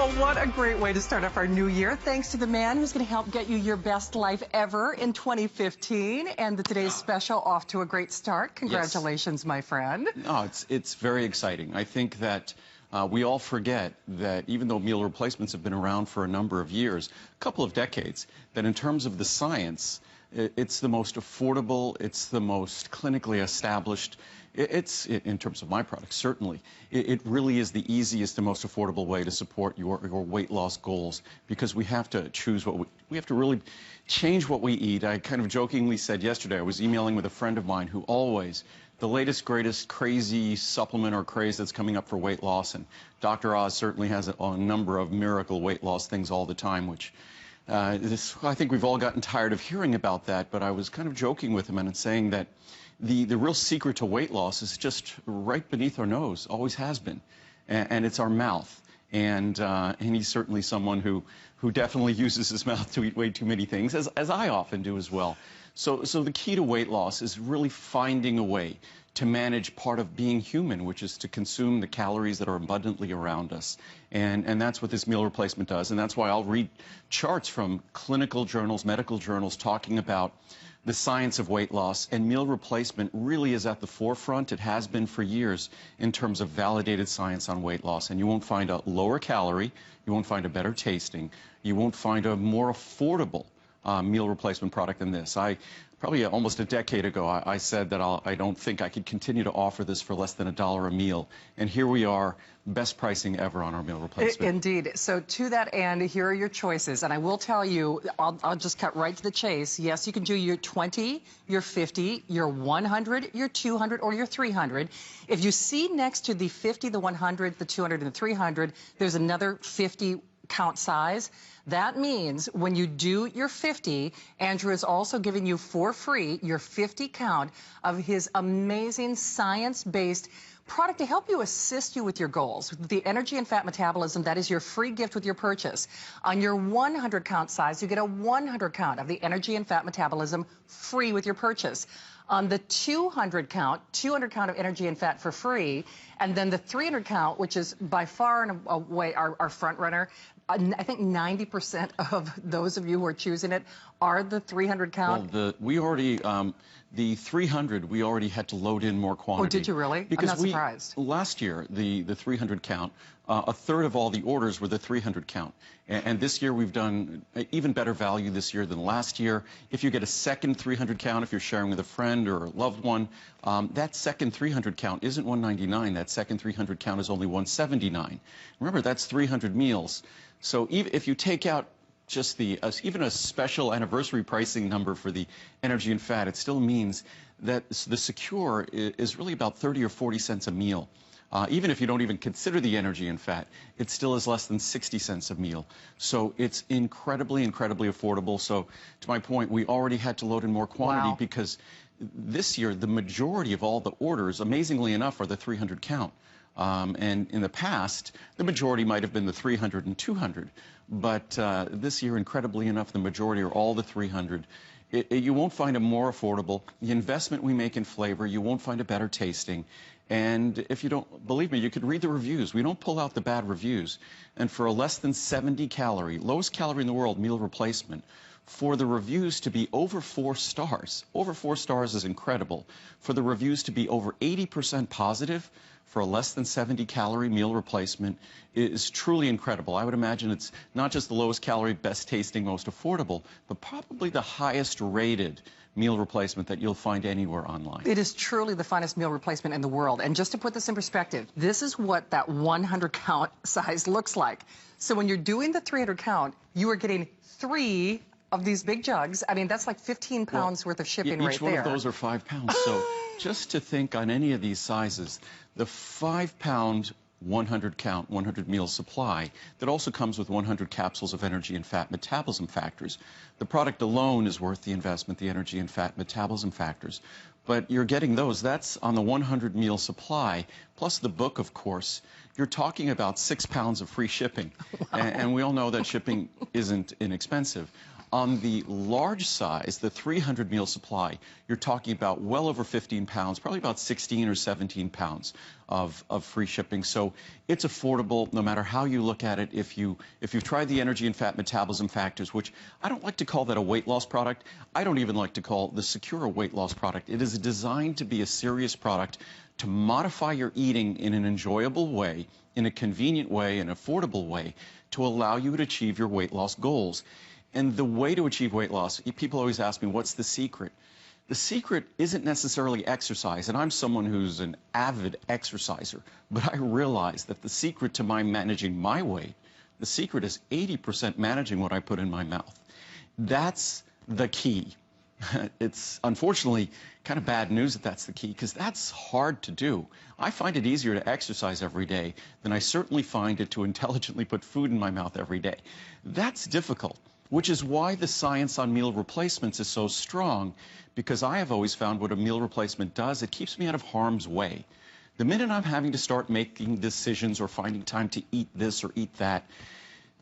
Well, what a great way to start off our new year. Thanks to the man who's going to help get you your best life ever in 2015. And today's special off to a great start. Congratulations, my friend. No, it's very exciting. I think that we all forget that even though meal replacements have been around for a number of years, a couple of decades, that in terms of the science, it's the most affordable, it's the most clinically established. It's, in terms of my product, certainly, it really is the easiest and most affordable way to support your weight loss goals, because we have to choose what we have to really change what we eat. I kind of jokingly said yesterday, I was emailing with a friend of mine who always, the latest, greatest, crazy supplement or craze that's coming up for weight loss, and Dr. Oz certainly has a number of miracle weight loss things all the time, which I think we've all gotten tired of hearing about that, but I was kind of joking with him and saying that the real secret to weight loss is just right beneath our nose, always has been, and it's our mouth. And he's certainly someone who definitely uses his mouth to eat way too many things, as I often do as well. So the key to weight loss is really finding a way to manage part of being human, which is to consume the calories that are abundantly around us. And that's what this meal replacement does. And that's why I'll read charts from clinical journals, medical journals, talking about the science of weight loss, and meal replacement really is at the forefront. It has been for years in terms of validated science on weight loss. And you won't find a lower calorie, you won't find a better tasting, you won't find a more affordable meal replacement product than this. Probably almost a decade ago, I said that I don't think I could continue to offer this for less than $1 a meal. And here we are, best pricing ever on our meal replacement. Indeed. So to that end, here are your choices. And I will tell you, I'll just cut right to the chase. Yes, you can do your 20, your 50, your 100, your 200, or your 300. If you see next to the 50, the 100, the 200, and the 300, there's another 50 count size. That means when you do your 50, Andrew is also giving you for free your 50 count of his amazing science-based product to help you assist you with your goals. The energy and fat metabolism, that is your free gift with your purchase. On your 100 count size, you get a 100 count of the energy and fat metabolism free with your purchase. On the 200 count of energy and fat for free, and then the 300 count, which is by far and away our front runner. I think 90% of those of you who are choosing it are the 300 count. Well, the 300, we already had to load in more quantity. Oh, did you really? Because I'm not surprised. Last year, the 300 count, a third of all the orders were the 300 count. And this year we've done even better value this year than last year. If you get a second 300 count, if you're sharing with a friend or a loved one, that second 300 count isn't $199. That second 300 count is only $179. Remember, that's 300 meals. So if you take out just even a special anniversary pricing number for the energy and fat, it still means that the Secure is really about 30 or 40 cents a meal. Even if you don't even consider the energy and fat, it still is less than 60 cents a meal. So it's incredibly, incredibly affordable. So to my point, we already had to load in more quantity because this year, the majority of all the orders, amazingly enough, are the 300 count. And in the past, the majority might have been the 300 and 200. But this year, incredibly enough, the majority are all the 300. You won't find a more affordable. The investment we make in flavor, you won't find a better tasting. And if you don't believe me, you could read the reviews. We don't pull out the bad reviews. And for a less than 70 calorie, lowest calorie in the world meal replacement, for the reviews to be over 4 stars, over 4 stars is incredible. For the reviews to be over 80% positive for a less than 70 calorie meal replacement is truly incredible. I would imagine it's not just the lowest calorie, best tasting, most affordable, but probably the highest rated meal replacement that you'll find anywhere online. It is truly the finest meal replacement in the world. And just to put this in perspective, this is what that 100 count size looks like. So when you're doing the 300 count, you are getting 3 of these big jugs. I mean, that's like 15 pounds worth of shipping right there. Each one of those are 5 pounds. So just to think on any of these sizes, the 5-pound 100 count, 100 meal supply that also comes with 100 capsules of energy and fat metabolism factors. The product alone is worth the investment, the energy and fat metabolism factors. But you're getting those. That's on the 100 meal supply, plus the book, of course. You're talking about 6 pounds of free shipping. Wow. And we all know that shipping isn't inexpensive. On the large size, the 300 meal supply, you're talking about well over 15 pounds, probably about 16 or 17 pounds of free shipping. So it's affordable no matter how you look at it. If you've tried the energy and fat metabolism factors, which I don't like to call that a weight loss product. I don't even like to call the Secure a weight loss product. It is designed to be a serious product to modify your eating in an enjoyable way, in a convenient way, an affordable way, to allow you to achieve your weight loss goals. And the way to achieve weight loss, people always ask me, what's the secret? The secret isn't necessarily exercise, and I'm someone who's an avid exerciser, but I realize that the secret to managing my weight, the secret is 80% managing what I put in my mouth. That's the key. It's unfortunately kind of bad news that that's the key, because that's hard to do. I find it easier to exercise every day than I certainly find it to intelligently put food in my mouth every day. That's difficult, which is why the science on meal replacements is so strong, because I have always found what a meal replacement does, it keeps me out of harm's way. The minute I'm having to start making decisions or finding time to eat this or eat that,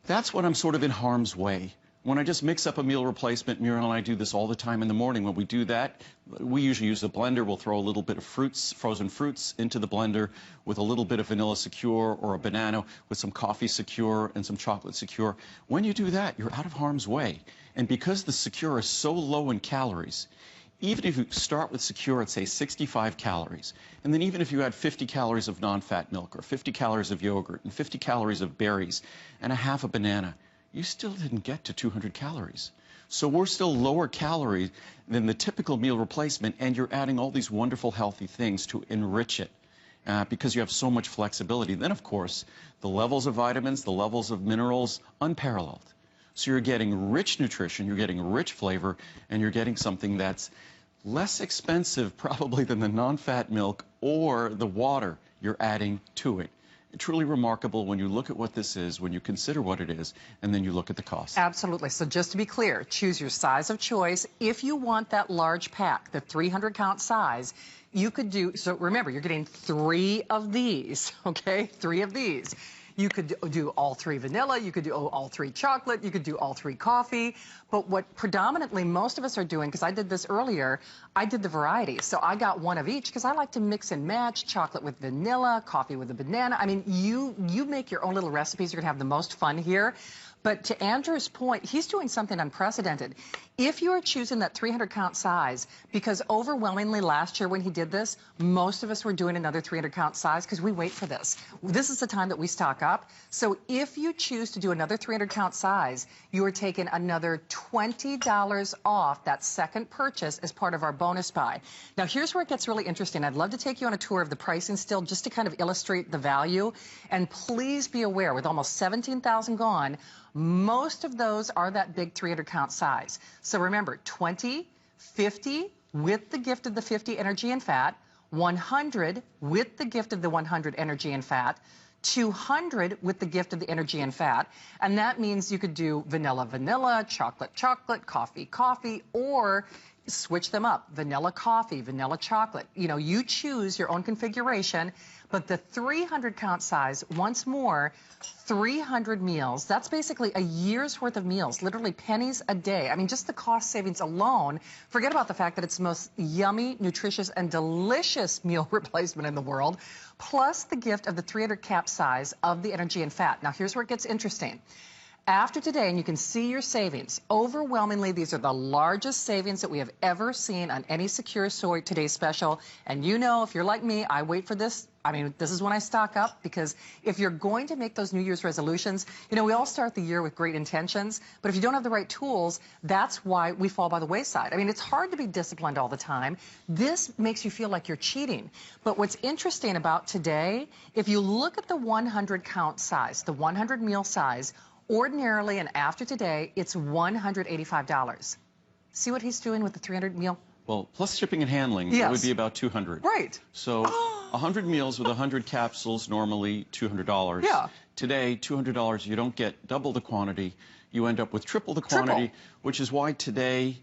that's when I'm sort of in harm's way. When I just mix up a meal replacement, Muriel and I do this all the time in the morning. When we do that, we usually use a blender. We'll throw a little bit of fruits, frozen fruits, into the blender with a little bit of vanilla Secure or a banana with some coffee Secure and some chocolate Secure. When you do that, you're out of harm's way. And because the Secure is so low in calories, even if you start with Secure at, say, 65 calories, and then even if you add 50 calories of non-fat milk or 50 calories of yogurt and 50 calories of berries and a half a banana, you still didn't get to 200 calories. So we're still lower calorie than the typical meal replacement, and you're adding all these wonderful healthy things to enrich it because you have so much flexibility. Then, of course, the levels of vitamins, the levels of minerals, unparalleled. So you're getting rich nutrition, you're getting rich flavor, and you're getting something that's less expensive probably than the non-fat milk or the water you're adding to it. Truly remarkable when you look at what this is, when you consider what it is, and then you look at the cost. Absolutely. So just to be clear, choose your size of choice. If you want that large pack, the 300-count size, you could do, so remember, you're getting 3 of these, okay? 3 of these. You could do all 3 vanilla, you could do all 3 chocolate, you could do all 3 coffee. But what predominantly most of us are doing, because I did this earlier, I did the variety. So I got 1 of each because I like to mix and match chocolate with vanilla, coffee with a banana. I mean, you make your own little recipes. You're going to have the most fun here. But to Andrew's point, he's doing something unprecedented. If you are choosing that 300-count size, because overwhelmingly last year when he did this, most of us were doing another 300-count size because we wait for this. This is the time that we stock up. So if you choose to do another 300-count size, you are taking another $20 off that second purchase as part of our bonus buy. Now, here's where it gets really interesting. I'd love to take you on a tour of the pricing still just to kind of illustrate the value. And please be aware, with almost 17,000 gone, most of those are that big 300-count size. So remember, 20, 50 with the gift of the 50 energy and fat, 100 with the gift of the 100 energy and fat, 200 with the gift of the energy and fat. And that means you could do vanilla, vanilla, chocolate, chocolate, coffee, coffee, or switch them up. Vanilla coffee, vanilla chocolate. You know, you choose your own configuration. But the 300-count size, once more, 300 meals. That's basically a year's worth of meals, literally pennies a day. I mean, just the cost savings alone. Forget about the fact that it's the most yummy, nutritious, and delicious meal replacement in the world, plus the gift of the 300-cap size of the energy and fat. Now, here's where it gets interesting. After today, and you can see your savings, overwhelmingly, these are the largest savings that we have ever seen on any Secure Soy Today special. And you know, if you're like me, I wait for this. I mean, this is when I stock up, because if you're going to make those New Year's resolutions, you know, we all start the year with great intentions, but if you don't have the right tools, that's why we fall by the wayside. I mean, it's hard to be disciplined all the time. This makes you feel like you're cheating. But what's interesting about today, if you look at the 100-count size, the 100 meal size, ordinarily and after today, it's $185. See what he's doing with the 300 meal? Well, plus shipping and handling, yes, it would be about $200. Right. So 100 meals with 100 capsules, normally $200. Yeah. Today, $200, you don't get double the quantity. You end up with triple the quantity, which is why today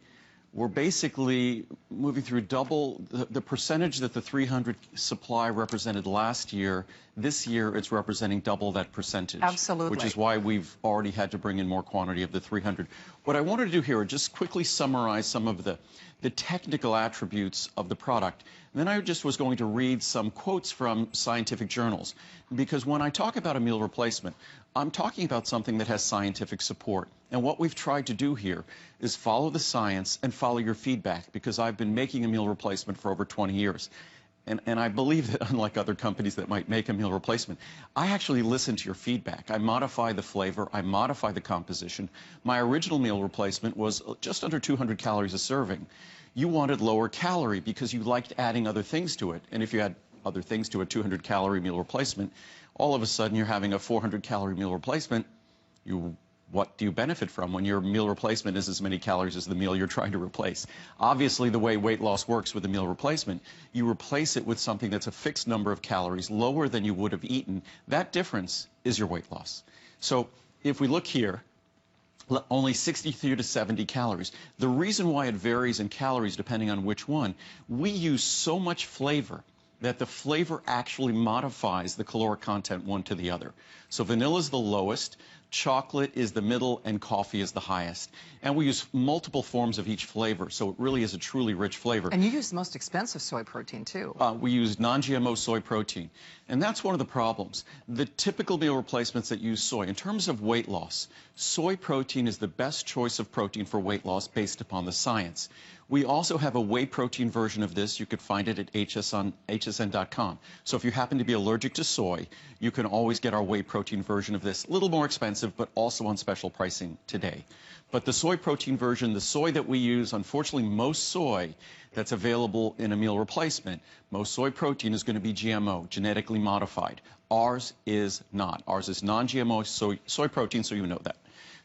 we're basically moving through double the percentage that the 300 supply represented last year. This year, it's representing double that percentage. Absolutely. Which is why we've already had to bring in more quantity of the 300. What I wanted to do here is just quickly summarize some of the technical attributes of the product. And then I just was going to read some quotes from scientific journals. Because when I talk about a meal replacement, I'm talking about something that has scientific support. And what we've tried to do here is follow the science and follow your feedback, because I've been making a meal replacement for over 20 years. And I believe that unlike other companies that might make a meal replacement, I actually listen to your feedback. I modify the flavor, I modify the composition. My original meal replacement was just under 200 calories a serving. You wanted lower calorie because you liked adding other things to it. And if you add other things to a 200 calorie meal replacement, all of a sudden you're having a 400 calorie meal replacement. What do you benefit from when your meal replacement is as many calories as the meal you're trying to replace? Obviously, the way weight loss works with a meal replacement, you replace it with something that's a fixed number of calories lower than you would have eaten. That difference is your weight loss. So if we look here, only 63 to 70 calories. The reason why it varies in calories depending on which one, we use so much flavor that the flavor actually modifies the caloric content one to the other. So vanilla is the lowest, chocolate is the middle, and coffee is the highest. And we use multiple forms of each flavor, so it really is a truly rich flavor. And you use the most expensive soy protein, too. We use non-GMO soy protein. And that's one of the problems. The typical meal replacements that use soy, in terms of weight loss, soy protein is the best choice of protein for weight loss based upon the science. We also have a whey protein version of this. You could find it at hsn.com. So if you happen to be allergic to soy, you can always get our whey protein version of this. A little more expensive, but also on special pricing today. But the soy protein version, the soy that we use, unfortunately, most soy that's available in a meal replacement, most soy protein is going to be GMO, genetically modified. Ours is not. Ours is non-GMO soy protein, so you know that.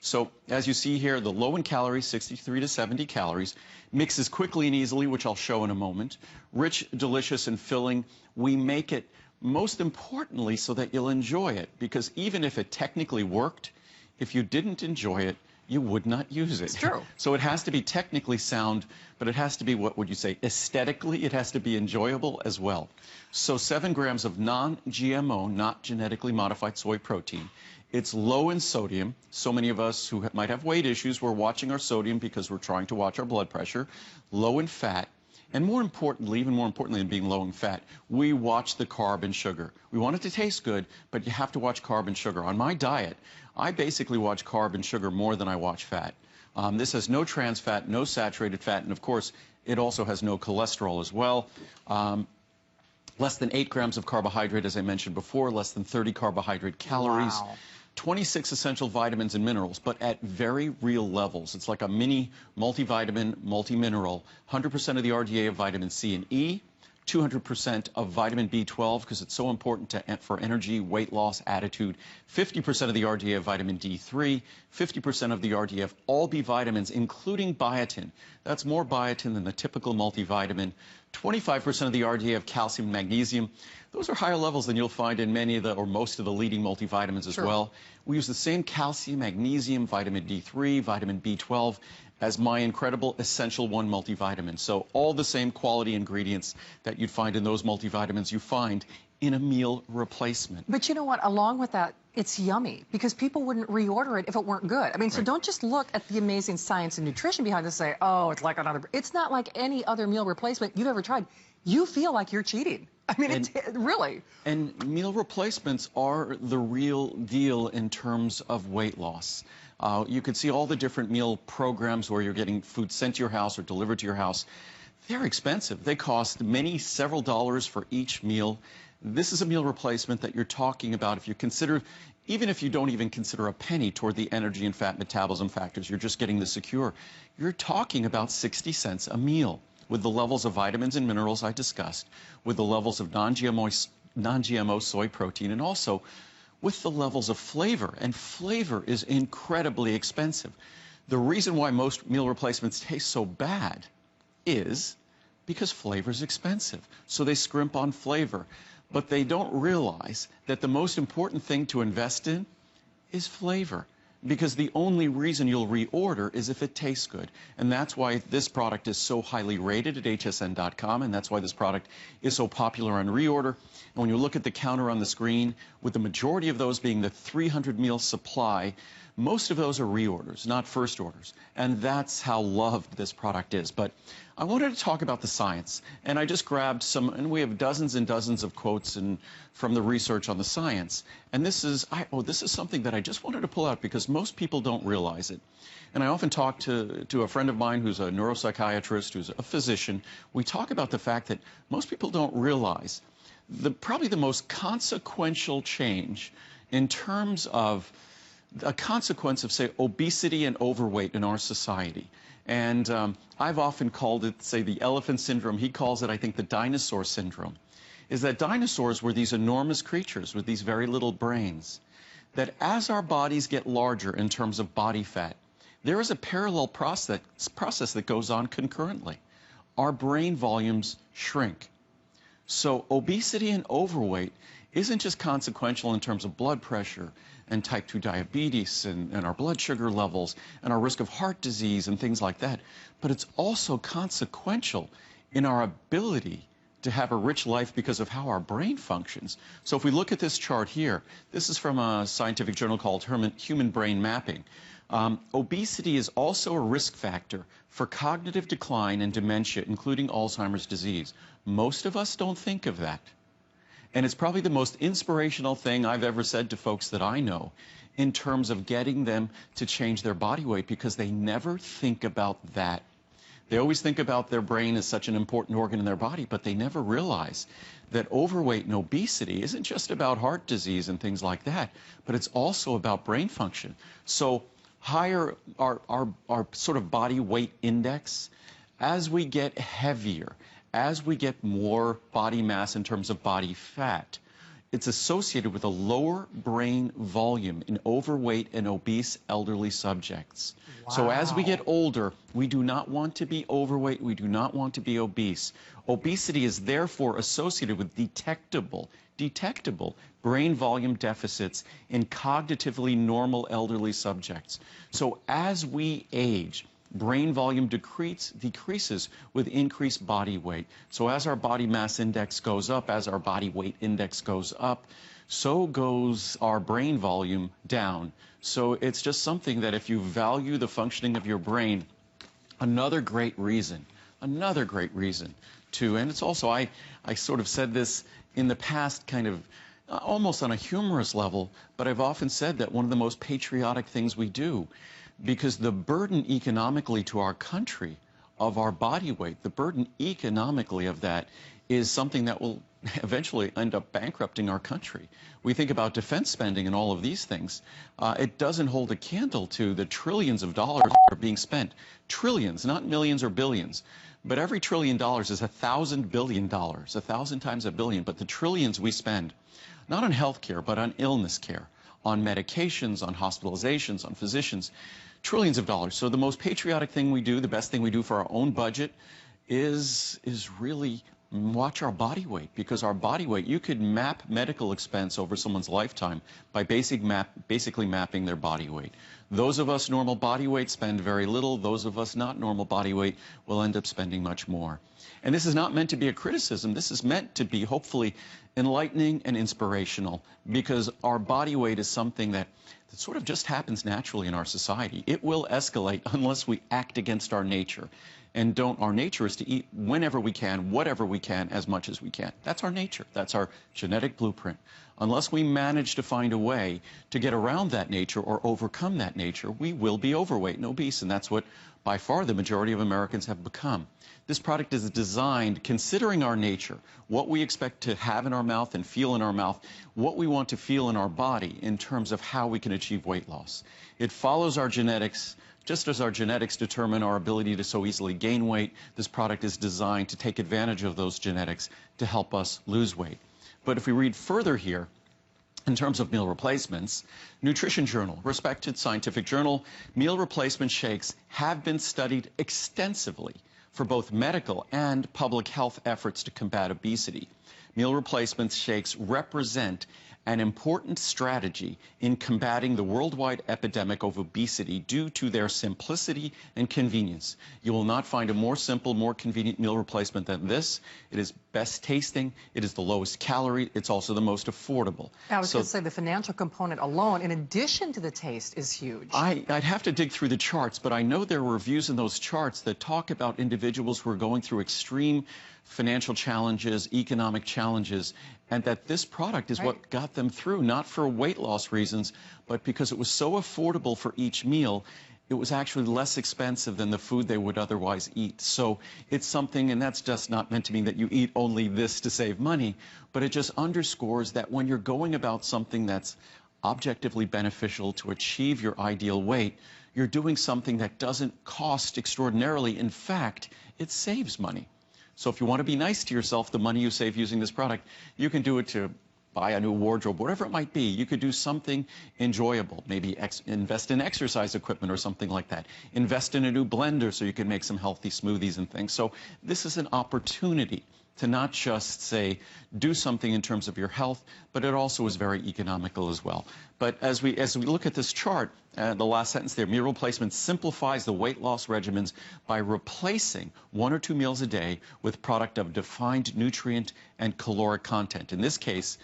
So as you see here, the low in calories, 63 to 70 calories, mixes quickly and easily, which I'll show in a moment. Rich, delicious, and filling. We make it, most importantly, so that you'll enjoy it. Because even if it technically worked, if you didn't enjoy it, you would not use it. It's true. So it has to be technically sound, but it has to be, what would you say, aesthetically, it has to be enjoyable as well. So 7 grams of non-GMO, not genetically modified soy protein. It's low in sodium. So many of us who might have weight issues, we're watching our sodium because we're trying to watch our blood pressure. Low in fat. And more importantly, even more importantly than being low in fat, we watch the carb and sugar. We want it to taste good, but you have to watch carb and sugar. On my diet, I basically watch carb and sugar more than I watch fat. This has no trans fat, no saturated fat, and of course, it also has no cholesterol as well. Less than 8 grams of carbohydrate, as I mentioned before, less than 30 carbohydrate calories. Wow. 26 essential vitamins and minerals, but at very real levels. It's like a mini multivitamin, multi-mineral. 100% of the RDA of vitamin C and E, 200% of vitamin B12 because it's so important for energy, weight loss, attitude. 50% of the RDA of vitamin D3, 50% of the RDA of all B vitamins, including biotin. That's more biotin than the typical multivitamin. 25% of the RDA of calcium and magnesium. Those are higher levels than you'll find in many of the, or most of the leading multivitamins as well. We use the same calcium, magnesium, vitamin D3, vitamin B12 as my incredible Essential One multivitamin. So all the same quality ingredients that you'd find in those multivitamins you find in a meal replacement. But you know what? Along with that, it's yummy because people wouldn't reorder it if it weren't good. I mean, so don't just look at the amazing science and nutrition behind this and say, oh, it's like another. It's not like any other meal replacement you've ever tried. You feel like you're cheating. I mean, it's really. And meal replacements are the real deal in terms of weight loss. You can see all the different meal programs where you're getting food sent to your house or delivered to your house. They're expensive. They cost several dollars for each meal. This is a meal replacement that you're talking about if you consider, even if you don't even consider a penny toward the energy and fat metabolism factors, you're just getting the secure. You're talking about 60 cents a meal with the levels of vitamins and minerals I discussed, with the levels of non-GMO soy protein, and also with the levels of flavor. And flavor is incredibly expensive. The reason why most meal replacements taste so bad is because flavor is expensive. So they scrimp on flavor. But they don't realize that the most important thing to invest in is flavor. Because the only reason you'll reorder is if it tastes good. And that's why this product is so highly rated at hsn.com, and that's why this product is so popular on reorder. And when you look at the counter on the screen, with the majority of those being the 300 meal supply, most of those are reorders, not first orders. And that's how loved this product is. But I wanted to talk about the science. And I just grabbed some, and we have dozens and dozens of quotes from the research on the science. And this is something that I just wanted to pull out because most people don't realize it. And I often talk to a friend of mine who's a neuropsychiatrist, who's a physician. We talk about the fact that most people don't realize probably the most consequential change in terms of a consequence of, say, obesity and overweight in our society. And I've often called it, say, the elephant syndrome. He calls it, I think, the dinosaur syndrome, is that dinosaurs were these enormous creatures with these very little brains, that as our bodies get larger in terms of body fat, there is a parallel process that goes on concurrently. Our brain volumes shrink. So obesity and overweight isn't just consequential in terms of blood pressure and type 2 diabetes and our blood sugar levels and our risk of heart disease and things like that, but it's also consequential in our ability to have a rich life because of how our brain functions. So if we look at this chart here, this is from a scientific journal called Human Brain Mapping. Obesity is also a risk factor for cognitive decline and dementia, including Alzheimer's disease. Most of us don't think of that. And it's probably the most inspirational thing I've ever said to folks that I know in terms of getting them to change their body weight, because they never think about that. They always think about their brain as such an important organ in their body, but they never realize that overweight and obesity isn't just about heart disease and things like that, but it's also about brain function. So higher our sort of body weight index, as we get heavier, as we get more body mass in terms of body fat, it's associated with a lower brain volume in overweight and obese elderly subjects. Wow. So as we get older, we do not want to be overweight, we do not want to be obese. Obesity is therefore associated with detectable brain volume deficits in cognitively normal elderly subjects. So as we age, brain volume decreases with increased body weight. So as our body mass index goes up, as our body weight index goes up, so goes our brain volume down. So it's just something that if you value the functioning of your brain, another great reason to, and it's also, I sort of said this in the past kind of almost on a humorous level, but I've often said that one of the most patriotic things we do, because the burden economically to our country of our body weight, the burden economically of that is something that will eventually end up bankrupting our country. We think about defense spending and all of these things. It doesn't hold a candle to the trillions of dollars that are being spent. Trillions, not millions or billions. But every $1 trillion is $1,000 billion, 1,000 times a billion. But the trillions we spend, not on health care, but on illness care, on medications, on hospitalizations, on physicians, trillions of dollars. So the most patriotic thing we do, the best thing we do for our own budget is really watch our body weight, because our body weight, you could map medical expense over someone's lifetime by basically mapping their body weight. Those of us normal body weight spend very little. Those of us not normal body weight will end up spending much more. And this is not meant to be a criticism. This is meant to be hopefully enlightening and inspirational, because our body weight is something that sort of just happens naturally in our society. It will escalate unless we act against our nature. And our nature is to eat whenever we can, whatever we can, as much as we can. That's our nature. That's our genetic blueprint. Unless we manage to find a way to get around that nature or overcome that nature, we will be overweight and obese. And that's what, by far, the majority of Americans have become. This product is designed considering our nature, what we expect to have in our mouth and feel in our mouth, what we want to feel in our body in terms of how we can achieve weight loss. It follows our genetics. Just as our genetics determine our ability to so easily gain weight, this product is designed to take advantage of those genetics to help us lose weight. But if we read further here, in terms of meal replacements, Nutrition Journal, respected scientific journal, meal replacement shakes have been studied extensively for both medical and public health efforts to combat obesity. Meal replacement shakes represent an important strategy in combating the worldwide epidemic of obesity due to their simplicity and convenience. You will not find a more simple, more convenient meal replacement than this. It is best tasting, it is the lowest calorie, it's also the most affordable. I was going to say the financial component alone, in addition to the taste, is huge. I'd have to dig through the charts, but I know there are reviews in those charts that talk about individuals who are going through extreme financial challenges, economic challenges, and that this product is what got them through, not for weight loss reasons, but because it was so affordable for each meal. It was actually less expensive than the food they would otherwise eat. So it's something, and that's just not meant to mean that you eat only this to save money, but it just underscores that when you're going about something that's objectively beneficial to achieve your ideal weight, you're doing something that doesn't cost extraordinarily. In fact, it saves money. So if you want to be nice to yourself, the money you save using this product, you can do it to buy a new wardrobe, whatever it might be. You could do something enjoyable, maybe invest in exercise equipment or something like that. Invest in a new blender so you can make some healthy smoothies and things. So this is an opportunity to not just say do something in terms of your health, but it also is very economical as well. But as we look at this chart, the last sentence there, meal replacement simplifies the weight loss regimens by replacing 1 or 2 meals a day with product of defined nutrient and caloric content. In this case,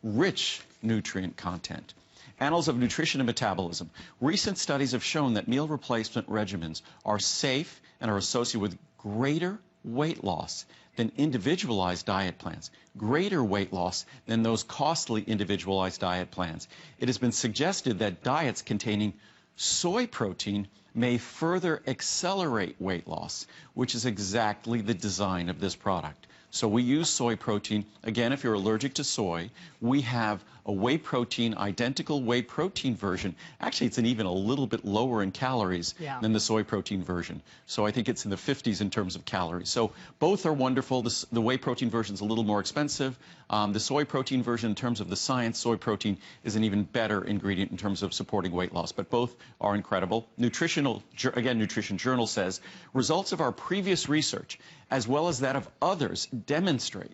rich nutrient content. Annals of Nutrition and Metabolism. Recent studies have shown that meal replacement regimens are safe and are associated with greater weight loss than individualized diet plans, greater weight loss than those costly individualized diet plans. It has been suggested that diets containing soy protein may further accelerate weight loss, which is exactly the design of this product. So we use soy protein. Again, if you're allergic to soy, we have a whey protein, identical whey protein version. Actually, it's even a little bit lower in calories than the soy protein version. So I think it's in the 50s in terms of calories. So both are wonderful. The whey protein version is a little more expensive. The soy protein version, in terms of the science, soy protein is an even better ingredient in terms of supporting weight loss. But both are incredible. Nutrition Journal says, results of our previous research, as well as that of others, demonstrate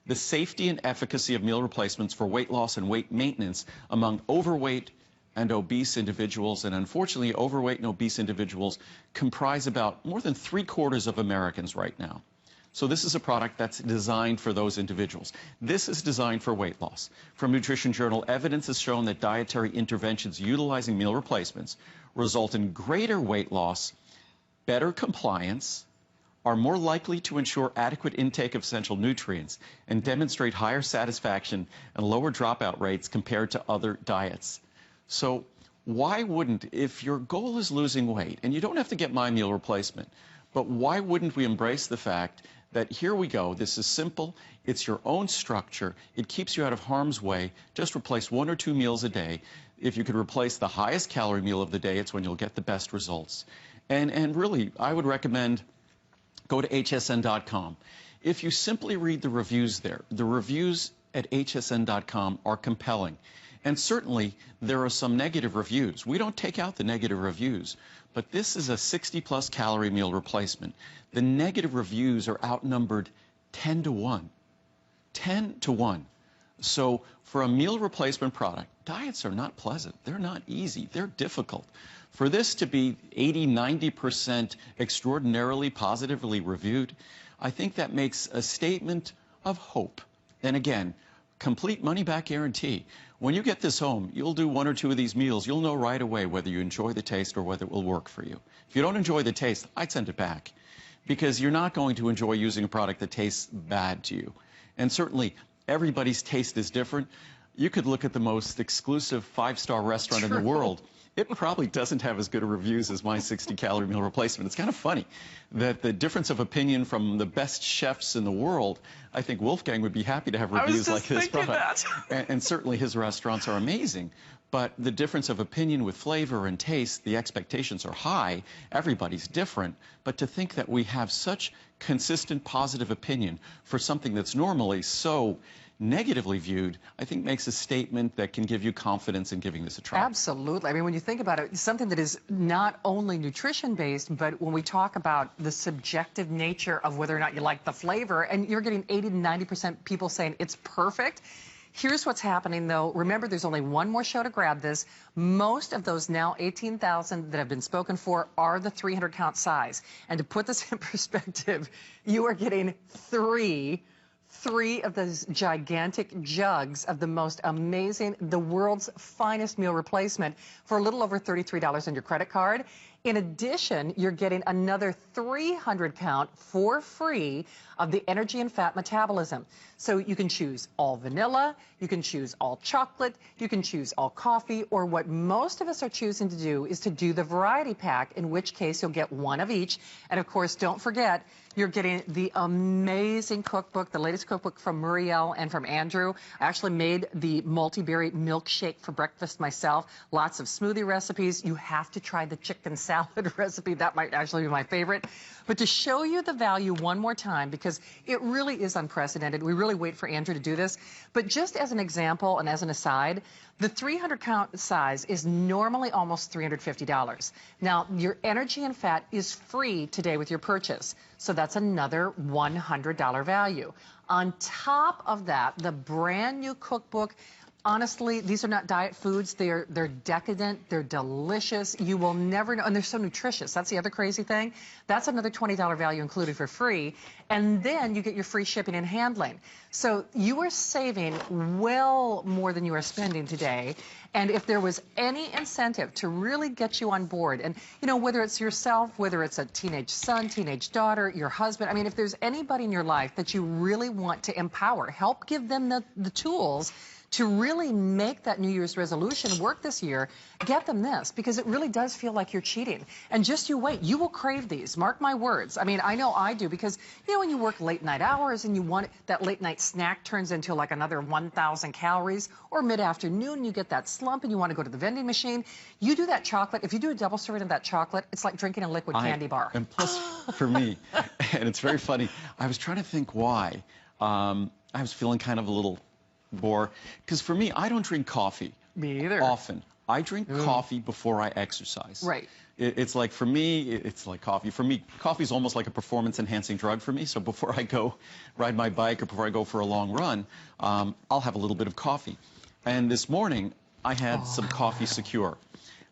the safety and efficacy of meal replacements for weight loss and weight maintenance among overweight and obese individuals. And unfortunately, overweight and obese individuals comprise about more than 3/4 of Americans right now. So this is a product that's designed for those individuals. This is designed for weight loss. From Nutrition Journal, evidence has shown that dietary interventions utilizing meal replacements result in greater weight loss, better compliance, are more likely to ensure adequate intake of essential nutrients, and demonstrate higher satisfaction and lower dropout rates compared to other diets. So why wouldn't, if your goal is losing weight, and you don't have to get my meal replacement, but why wouldn't we embrace the fact that here we go, this is simple, it's your own structure, it keeps you out of harm's way, just replace 1 or 2 meals a day. If you could replace the highest calorie meal of the day, it's when you'll get the best results. And really, I would recommend go to hsn.com. If you simply read the reviews there, the reviews at hsn.com are compelling. And certainly, there are some negative reviews. We don't take out the negative reviews, but this is a 60-plus calorie meal replacement. The negative reviews are outnumbered 10 to 1. 10 to 1. So for a meal replacement product, diets are not pleasant. They're not easy. They're difficult. For this to be 80, 90% extraordinarily positively reviewed, I think that makes a statement of hope. And again, complete money-back guarantee. When you get this home, you'll do 1 or 2 of these meals. You'll know right away whether you enjoy the taste or whether it will work for you. If you don't enjoy the taste, I'd send it back, because you're not going to enjoy using a product that tastes bad to you. And certainly, everybody's taste is different. You could look at the most exclusive 5-star restaurant in the world. It probably doesn't have as good a reviews as my 60-calorie meal replacement. It's kind of funny that the difference of opinion from the best chefs in the world, I think Wolfgang would be happy to have reviews like his product. And certainly his restaurants are amazing. But the difference of opinion with flavor and taste, the expectations are high. Everybody's different. But to think that we have such consistent positive opinion for something that's normally so negatively viewed, I think makes a statement that can give you confidence in giving this a try. Absolutely. I mean, when you think about it, something that is not only nutrition-based, but when we talk about the subjective nature of whether or not you like the flavor, and you're getting 80 to 90% people saying it's perfect, Here's what's happening, though. Remember, there's only one more show to grab this. Most of those now 18,000 that have been spoken for are the 300-count size. And to put this in perspective, you are getting three of those gigantic jugs of the most amazing, the world's finest meal replacement for a little over $33 on your credit card. In addition, you're getting another 300 count for free of the energy and fat metabolism. So you can choose all vanilla, you can choose all chocolate, you can choose all coffee, or what most of us are choosing to do is to do the variety pack, in which case you'll get one of each. And of course, don't forget, you're getting the amazing cookbook, the latest cookbook from Muriel and from Andrew. I actually made the multi-berry milkshake for breakfast myself. Lots of smoothie recipes. You have to try the chicken salad recipe. That might actually be my favorite. But to show you the value one more time, because it really is unprecedented. We really wait for Andrew to do this. But just as an example and as an aside, the 300 count size is normally almost $350. Now, your energy and fat is free today with your purchase. So that's another $100 value. On top of that, the brand new cookbook. Honestly, these are not diet foods. They're decadent. They're delicious. You will never know. And they're so nutritious. That's the other crazy thing. That's another $20 value included for free. And then you get your free shipping and handling. So you are saving well more than you are spending today. And if there was any incentive to really get you on board, and, you know, whether it's yourself, whether it's a teenage son, teenage daughter, your husband, I mean, if there's anybody in your life that you really want to empower, help give them the tools to really make that New Year's resolution work this year, get them this, because it really does feel like you're cheating. And just you wait, you will crave these. Mark my words. I mean, I know I do, because, you know, when you work late night hours and you want that late night snack turns into like another 1,000 calories, or mid-afternoon you get that slump and you want to go to the vending machine, you do that chocolate. If you do a double serving of that chocolate, it's like drinking a liquid candy bar. And plus, for me, and it's very funny, I was trying to think why. I was feeling kind of a little bore, because for me, I don't drink coffee. Me either. Often. I drink coffee before I exercise. Right. It's like, for me, it's like coffee. For me, coffee is almost like a performance-enhancing drug for me. So before I go ride my bike or before I go for a long run, I'll have a little bit of coffee. And this morning, I had some Coffee Secure.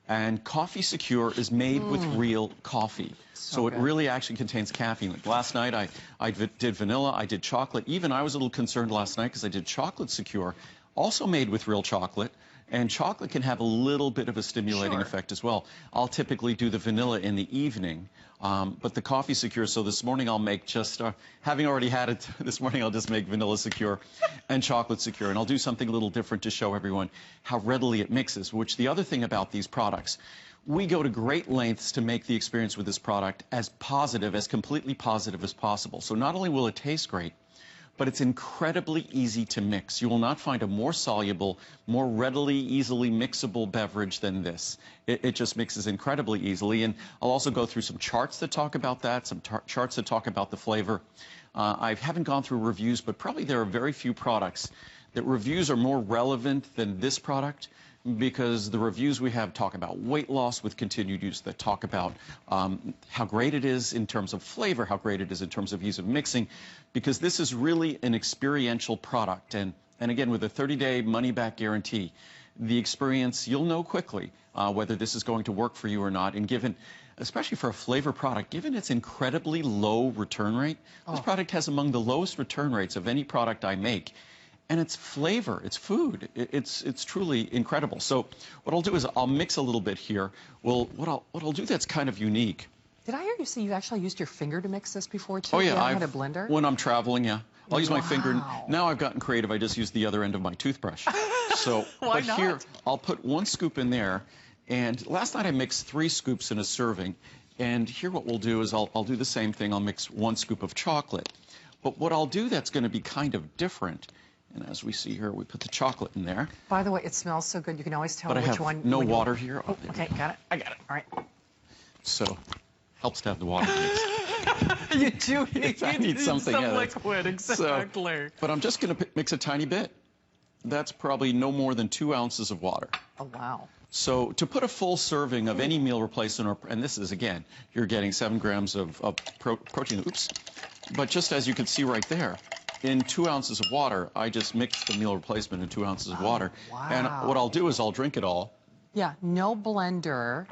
And Coffee Secure is made with real coffee. So it really actually contains caffeine. Like last night, I did vanilla, I did chocolate. Even I was a little concerned last night because I did Chocolate Secure, also made with real chocolate. And chocolate can have a little bit of a stimulating effect as well. I'll typically do the vanilla in the evening, but the Coffee Secure, so this morning I'll make just, having already had it this morning, I'll just make Vanilla Secure and Chocolate Secure. And I'll do something a little different to show everyone how readily it mixes, which the other thing about these products, we go to great lengths to make the experience with this product as positive, as completely positive as possible. So not only will it taste great, but it's incredibly easy to mix. You will not find a more soluble, more readily, easily mixable beverage than this. It just mixes incredibly easily. And I'll also go through some charts that talk about that, some charts that talk about the flavor. I haven't gone through reviews, but probably there are very few products that reviews are more relevant than this product, because the reviews we have talk about weight loss with continued use, that talk about how great it is in terms of flavor, how great it is in terms of ease of mixing, because this is really an experiential product. And again, with a 30-day money-back guarantee, the experience, you'll know quickly whether this is going to work for you or not. And given, especially for a flavor product, given its incredibly low return rate, this product has among the lowest return rates of any product I make. And it's flavor, it's food. It's truly incredible. So what I'll do is I'll mix a little bit here. Well, what I'll do that's kind of unique. Did I hear you say you actually used your finger to mix this before too? Oh yeah, I had a blender. When I'm traveling, yeah, I'll use my finger. Now I've gotten creative. I just use the other end of my toothbrush. So, Why but not? Here I'll put 1 scoop in there. And last night I mixed 3 scoops in a serving. And here what we'll do is I'll do the same thing. I'll mix 1 scoop of chocolate. But what I'll do that's going to be kind of different. And as we see here, we put the chocolate in there. By the way, it smells so good. You can always tell but which one. But I have no water here. Oh, okay, got it. I got it. All right. So, helps to have the water mixed. You do need, I need something. Some liquid, exactly. So, but I'm just going to mix a tiny bit. That's probably no more than 2 ounces of water. Oh, wow. So to put a full serving of any meal replacement, and this is, again, you're getting 7 grams of protein. Oops. But just as you can see right there, in 2 ounces of water, I just mix the meal replacement in 2 ounces of water. Wow. And what I'll do is I'll drink it all. Yeah, no blender,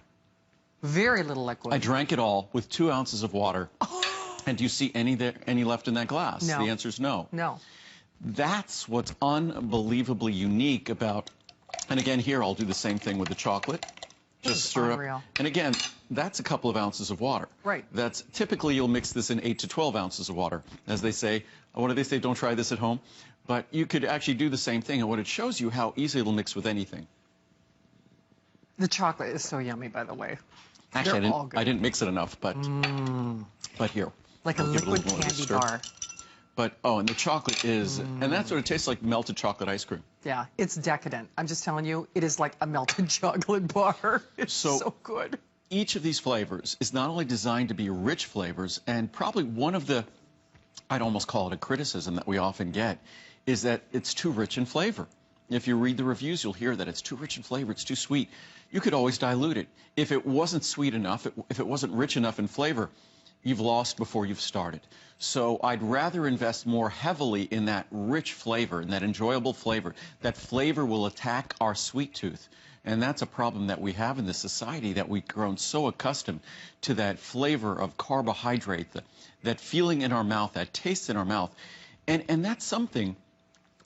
very little liquid. I drank it all with 2 ounces of water. And do you see any left in that glass? No. The answer is no. No. That's what's unbelievably unique about, and again here I'll do the same thing with the chocolate. Just stir up. And again, that's a couple of ounces of water. Right. That's typically you'll mix this in 8 to 12 ounces of water. As they say, what do they say? Don't try this at home. But you could actually do the same thing, and what it shows you how easily it'll mix with anything. The chocolate is so yummy, by the way. Actually, I didn't mix it enough, but here. Like a liquid candy bar. But, oh, and the chocolate is, and that's what it tastes like, melted chocolate ice cream. Yeah, it's decadent. I'm just telling you, it is like a melted chocolate bar. It's so good. Each of these flavors is not only designed to be rich flavors, and probably one of the, I'd almost call it a criticism that we often get, is that it's too rich in flavor. If you read the reviews, you'll hear that it's too rich in flavor, it's too sweet. You could always dilute it. If it wasn't sweet enough, if it wasn't rich enough in flavor, you've lost before you've started. So I'd rather invest more heavily in that rich flavor, in that enjoyable flavor. That flavor will attack our sweet tooth. And that's a problem that we have in this society, that we've grown so accustomed to that flavor of carbohydrate, that feeling in our mouth, that taste in our mouth. And that's something,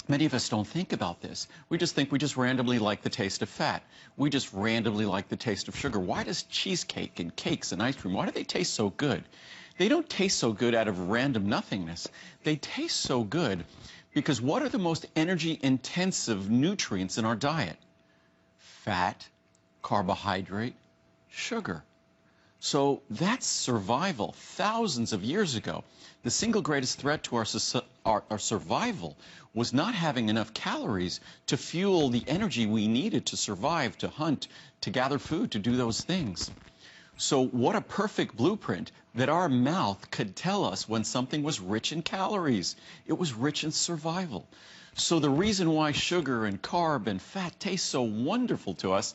many of us don't think about this. We just think we just randomly like the taste of fat. We just randomly like the taste of sugar. Why does cheesecake and cakes and ice cream, why do they taste so good? They don't taste so good out of random nothingness. They taste so good because what are the most energy-intensive nutrients in our diet? Fat, carbohydrate, sugar. So that's survival thousands of years ago. The single greatest threat to our survival was not having enough calories to fuel the energy we needed to survive, to hunt, to gather food, to do those things. So what a perfect blueprint that our mouth could tell us when something was rich in calories. It was rich in survival. So the reason why sugar and carb and fat taste so wonderful to us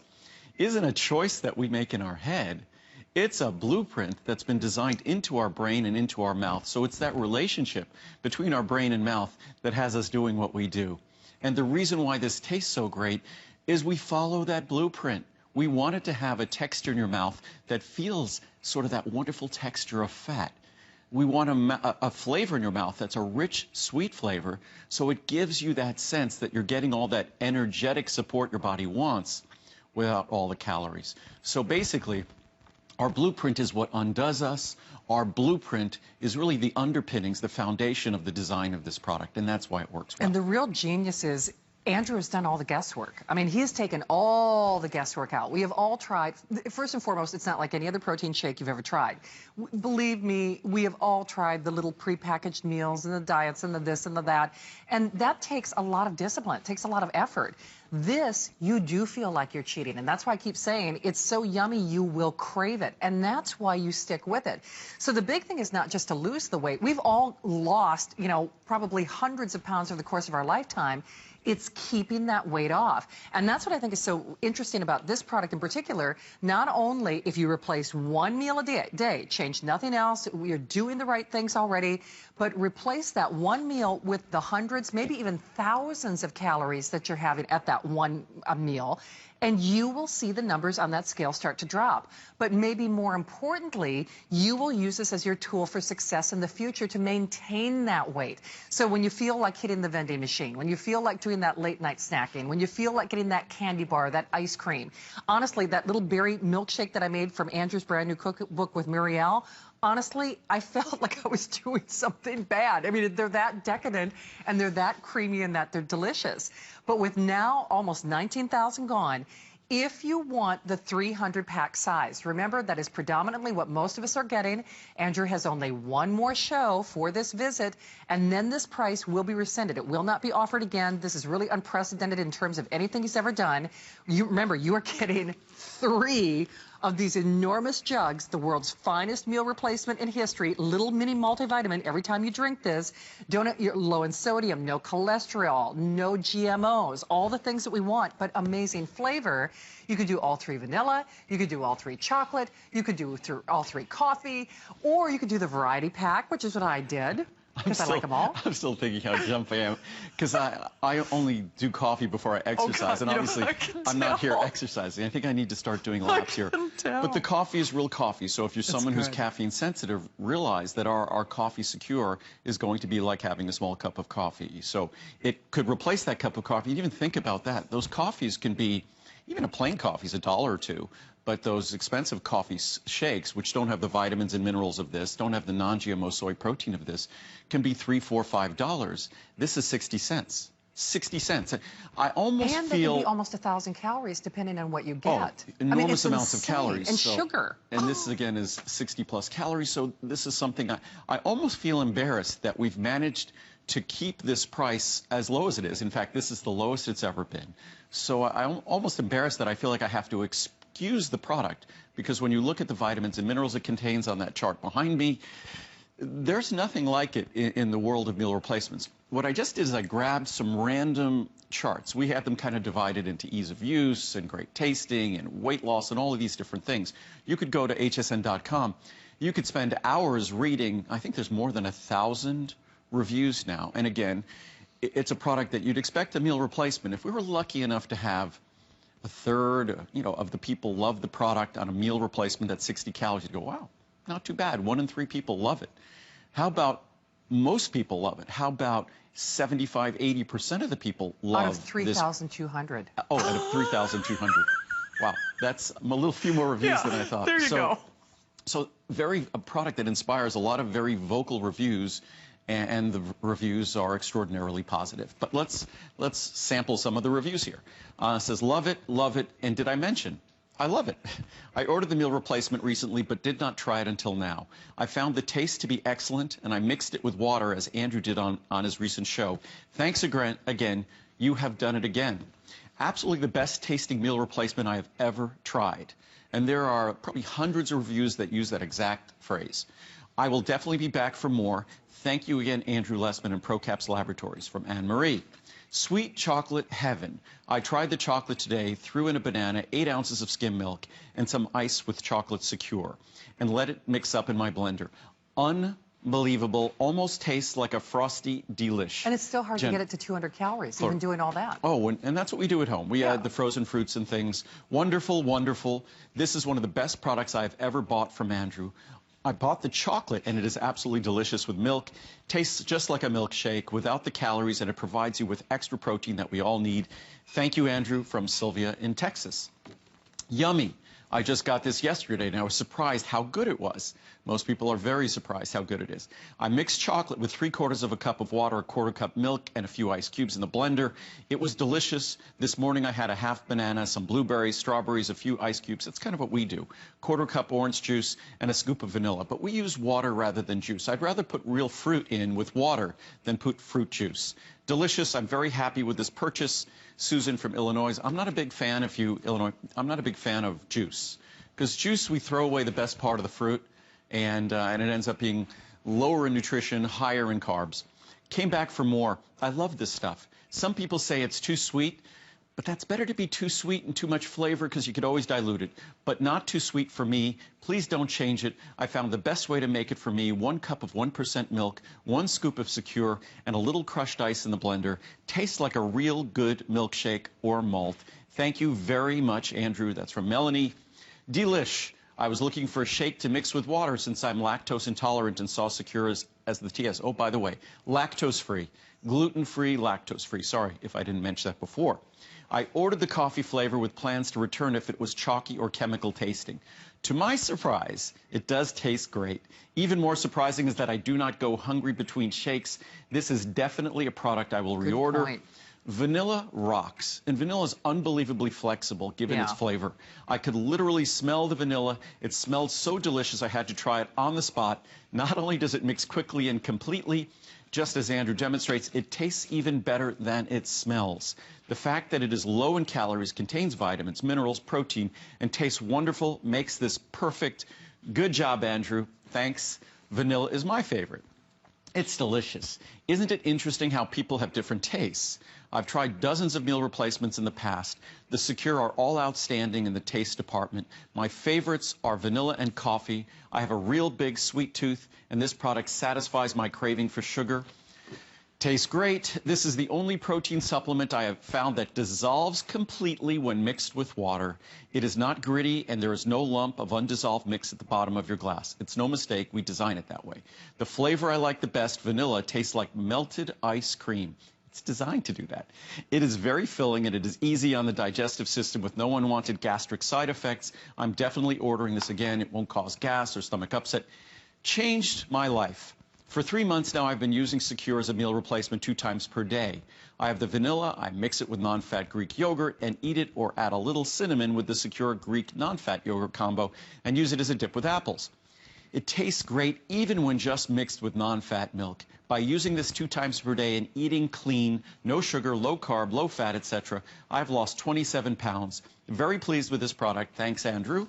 isn't a choice that we make in our head. It's a blueprint that's been designed into our brain and into our mouth. So it's that relationship between our brain and mouth that has us doing what we do. And the reason why this tastes so great is we follow that blueprint. We want it to have a texture in your mouth that feels sort of that wonderful texture of fat. We want a flavor in your mouth that's a rich, sweet flavor, so it gives you that sense that you're getting all that energetic support your body wants without all the calories. So basically, our blueprint is what undoes us. Our blueprint is really the underpinnings, the foundation of the design of this product, and that's why it works well. And the real genius is Andrew has done all the guesswork. I mean, he has taken all the guesswork out. We have all tried. First and foremost, it's not like any other protein shake you've ever tried. Believe me, we have all tried the little prepackaged meals and the diets and the this and the that. And that takes a lot of discipline. It takes a lot of effort. This, you do feel like you're cheating. And that's why I keep saying it's so yummy, you will crave it. And that's why you stick with it. So the big thing is not just to lose the weight. We've all lost, you know, probably hundreds of pounds over the course of our lifetime. It's keeping that weight off. And that's what I think is so interesting about this product in particular. Not only if you replace one meal a day, change nothing else, you're doing the right things already, but replace that one meal with the hundreds, maybe even thousands of calories that you're having at that one meal, and you will see the numbers on that scale start to drop. But maybe more importantly, you will use this as your tool for success in the future to maintain that weight. So when you feel like hitting the vending machine, when you feel like doing that late night snacking, when you feel like getting that candy bar, that ice cream, honestly, that little berry milkshake that I made from Andrew's brand new cookbook with Muriel, honestly, I felt like I was doing something bad. I mean, they're that decadent and they're that creamy and that they're delicious. But with now almost 19,000 gone, if you want the 300-pack size, remember that is predominantly what most of us are getting. Andrew has only one more show for this visit, and then this price will be rescinded. It will not be offered again. This is really unprecedented in terms of anything he's ever done. Remember, you are getting 3 of these enormous jugs, the world's finest meal replacement in history, little mini multivitamin every time you drink this. You're low in sodium, no cholesterol, no GMOs, all the things that we want, but amazing flavor. You could do all 3 vanilla, you could do all 3 chocolate, you could do all 3 coffee, or you could do the variety pack, which is what I did. Because I like them all? I'm still thinking how jump I am. Because I only do coffee before I exercise. God, and obviously, I'm not here exercising. I think I need to start doing laps here. But the coffee is real coffee. So if you're someone who's caffeine sensitive, realize that our Coffee Secure is going to be like having a small cup of coffee. So it could replace that cup of coffee. You even think about that. Those coffees can be, even a plain coffee is $1 or $2. But those expensive coffee shakes, which don't have the vitamins and minerals of this, don't have the non-GMO soy protein of this, can be $3, $4, $5. This is 60 cents. 60 cents. I almost and feel... they can be almost 1,000 calories depending on what you get. Enormous amounts insane. of calories. And sugar. And this, again, is 60-plus calories. So this is something I almost feel embarrassed that we've managed to keep this price as low as it is. In fact, this is the lowest it's ever been. So I'm almost embarrassed that I feel like I have to excuse the product, because when you look at the vitamins and minerals it contains on that chart behind me, there's nothing like it in the world of meal replacements. What I just did is I grabbed some random charts. We had them kind of divided into ease of use and great tasting and weight loss and all of these different things. You could go to hsn.com. You could spend hours reading. I think there's more than 1,000 reviews now. And again, it's a product that you'd expect a meal replacement. If we were lucky enough to have a third, of the people love the product on a meal replacement that's 60 calories, you'd go, wow, not too bad. 1 in 3 people love it. How about most people love it? How about 75, 80% of the people love out of 3,200. Oh, out of 3,200. Wow, that's a little few more reviews than I thought. There you go. So a product that inspires a lot of very vocal reviews, and the reviews are extraordinarily positive. But let's sample some of the reviews here. It says, love it, and did I mention? I love it. I ordered the meal replacement recently, but did not try it until now. I found the taste to be excellent, and I mixed it with water, as Andrew did on his recent show. Thanks again. You have done it again. Absolutely the best tasting meal replacement I have ever tried. And there are probably hundreds of reviews that use that exact phrase. I will definitely be back for more. Thank you again, Andrew Lessman and ProCaps Laboratories. From Anne-Marie. Sweet chocolate heaven. I tried the chocolate today, threw in a banana, 8 ounces of skim milk, and some ice with chocolate secure, and let it mix up in my blender. Unbelievable. Almost tastes like a frosty delish. And it's still hard to get it to 200 calories, even doing all that. Oh, and that's what we do at home. We add the frozen fruits and things. Wonderful, wonderful. This is one of the best products I've ever bought from Andrew. I bought the chocolate, and it is absolutely delicious with milk. Tastes just like a milkshake without the calories, and it provides you with extra protein that we all need. Thank you, Andrew, from Sylvia in Texas. Yummy. I just got this yesterday, and I was surprised how good it was. Most people are very surprised how good it is. I mixed chocolate with 3/4 of a cup of water, a 1/4 cup milk, and a few ice cubes in the blender. It was delicious. This morning I had a half banana, some blueberries, strawberries, a few ice cubes. That's kind of what we do. 1/4 cup orange juice and a scoop of vanilla. But we use water rather than juice. I'd rather put real fruit in with water than put fruit juice. Delicious. I'm very happy with this purchase. Susan from Illinois. I'm not a big fan I'm not a big fan of juice, because juice, we throw away the best part of the fruit, and it ends up being lower in nutrition, higher in carbs. Came back for more. I love this stuff. Some people say it's too sweet, but that's better to be too sweet and too much flavor, because you could always dilute it. But not too sweet for me. Please don't change it. I found the best way to make it for me: 1 cup of 1% milk, 1 scoop of Secure, and a little crushed ice in the blender. Tastes like a real good milkshake or malt. Thank you very much, Andrew. That's from Melanie. Delish. I was looking for a shake to mix with water since I'm lactose intolerant, and saw Secure as the TS. Oh, by the way, lactose-free, gluten-free, lactose-free. Sorry if I didn't mention that before. I ordered the coffee flavor with plans to return if it was chalky or chemical tasting. To my surprise, it does taste great. Even more surprising is that I do not go hungry between shakes. This is definitely a product I will reorder. Good point. Vanilla rocks, and vanilla is unbelievably flexible given its flavor. I could literally smell the vanilla. It smelled so delicious I had to try it on the spot. Not only does it mix quickly and completely, just as Andrew demonstrates, it tastes even better than it smells. The fact that it is low in calories, contains vitamins, minerals, protein, and tastes wonderful makes this perfect. Good job, Andrew. Thanks. Vanilla is my favorite. It's delicious. Isn't it interesting how people have different tastes? I've tried dozens of meal replacements in the past. The Secure are all outstanding in the taste department. My favorites are vanilla and coffee. I have a real big sweet tooth, and this product satisfies my craving for sugar. Tastes great. This is the only protein supplement I have found that dissolves completely when mixed with water. It is not gritty, and there is no lump of undissolved mix at the bottom of your glass. It's no mistake. We design it that way. The flavor I like the best, vanilla, tastes like melted ice cream. It's designed to do that. It is very filling, and it is easy on the digestive system with no unwanted gastric side effects. I'm definitely ordering this again. It won't cause gas or stomach upset. Changed my life. For 3 months now, I've been using Secure as a meal replacement 2 times per day. I have the vanilla, I mix it with non-fat Greek yogurt and eat it or add a little cinnamon with the Secure Greek non-fat yogurt combo and use it as a dip with apples. It tastes great even when just mixed with non-fat milk. By using this 2 times per day and eating clean, no sugar, low carb, low fat, etc., I've lost 27 pounds. Very pleased with this product. Thanks, Andrew.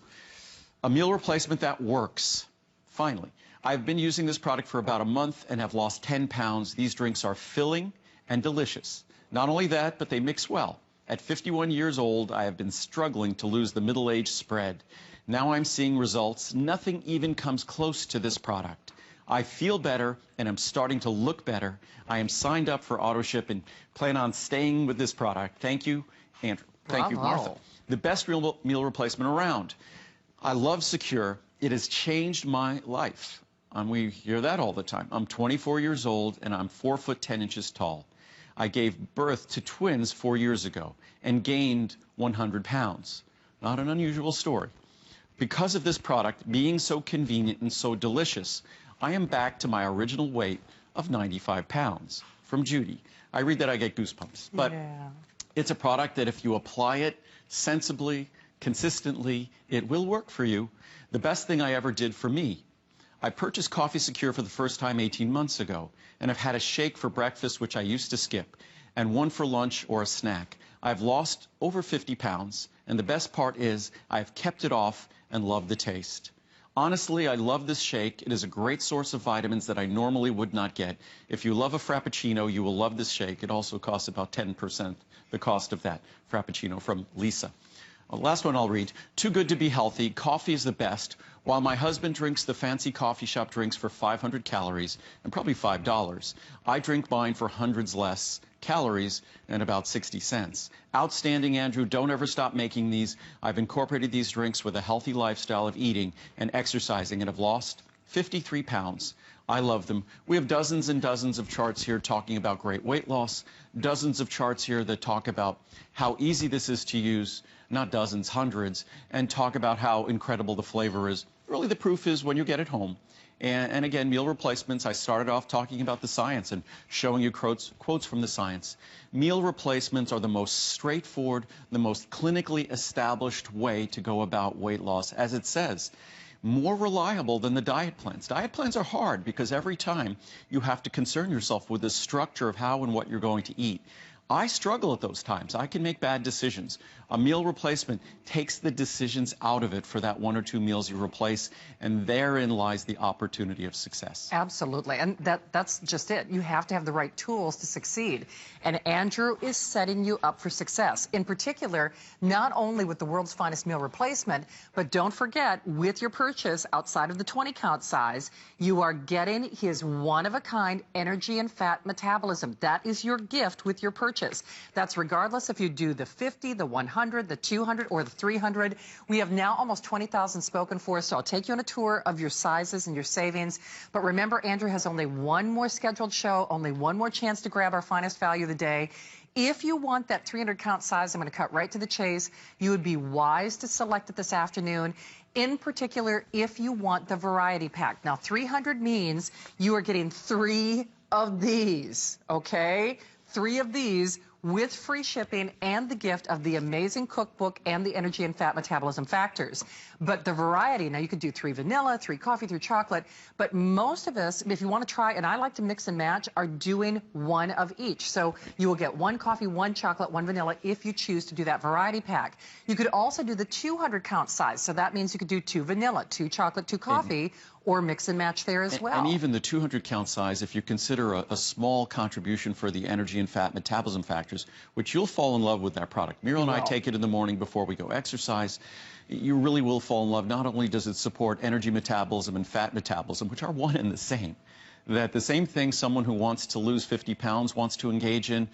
A meal replacement that works. Finally. I've been using this product for about a month and have lost 10 pounds. These drinks are filling and delicious. Not only that, but they mix well. At 51 years old, I have been struggling to lose the middle-age spread. Now I'm seeing results. Nothing even comes close to this product. I feel better, and I'm starting to look better. I am signed up for AutoShip and plan on staying with this product. Thank you, Andrew. Thank you, Martha. The best meal replacement around. I love Secure. It has changed my life. We hear that all the time. I'm 24 years old, and I'm 4 foot 10 inches tall. I gave birth to twins 4 years ago and gained 100 pounds. Not an unusual story. Because of this product being so convenient and so delicious, I am back to my original weight of 95 pounds. From Judy. I read that, I get goosebumps. But it's a product that if you apply it sensibly, consistently, it will work for you. The best thing I ever did for me. I purchased Coffee Secure for the first time 18 months ago, and I've had a shake for breakfast, which I used to skip, and one for lunch or a snack. I've lost over 50 pounds, and the best part is I've kept it off and love the taste. Honestly, I love this shake. It is a great source of vitamins that I normally would not get. If you love a Frappuccino, you will love this shake. It also costs about 10% the cost of that Frappuccino from Lisa. Last one I'll read. Too good to be healthy. Coffee is the best. While my husband drinks the fancy coffee shop drinks for 500 calories and probably $5, I drink mine for hundreds less calories and about 60 cents. Outstanding, Andrew. Don't ever stop making these. I've incorporated these drinks with a healthy lifestyle of eating and exercising and have lost 53 pounds. I love them. We have dozens and dozens of charts here talking about great weight loss, dozens of charts here that talk about how easy this is to use, not dozens, hundreds, and talk about how incredible the flavor is. Really, the proof is when you get it home. And again, meal replacements, I started off talking about the science and showing you quotes from the science. Meal replacements are the most straightforward, the most clinically established way to go about weight loss, as it says. More reliable than the diet plans. Diet plans are hard because every time you have to concern yourself with the structure of how and what you're going to eat. I struggle at those times. I can make bad decisions. A meal replacement takes the decisions out of it for that 1 or 2 meals you replace, and therein lies the opportunity of success. Absolutely, and that's just it. You have to have the right tools to succeed, and Andrew is setting you up for success. In particular, not only with the world's finest meal replacement, but don't forget, with your purchase outside of the 20-count size, you are getting his one-of-a-kind energy and fat metabolism. That is your gift with your purchase. That's regardless if you do the 50, the 100, the 200, or the 300. We have now almost 20,000 spoken for, so I'll take you on a tour of your sizes and your savings. But remember, Andrew has only one more scheduled show, only one more chance to grab our finest value of the day. If you want that 300-count size, I'm going to cut right to the chase. You would be wise to select it this afternoon. In particular, if you want the variety pack. Now, 300 means you are getting 3 of these, okay? 3 of these with free shipping and the gift of the amazing cookbook and the energy and fat metabolism factors. But the variety, now you could do 3 vanilla, 3 coffee, 3 chocolate, but most of us, if you want to try, and I like to mix and match, are doing 1 of each. So you will get 1 coffee, 1 chocolate, 1 vanilla if you choose to do that variety pack. You could also do the 200-count size. So that means you could do 2 vanilla, 2 chocolate, 2 coffee, or mix and match there as well. And even the 200-count size, if you consider a small contribution for the energy and fat metabolism factors, which you'll fall in love with that product. Muriel and I take it in the morning before we go exercise. You really will fall in love. Not only does it support energy metabolism and fat metabolism, which are one and the same, that the same thing someone who wants to lose 50 pounds wants to engage in,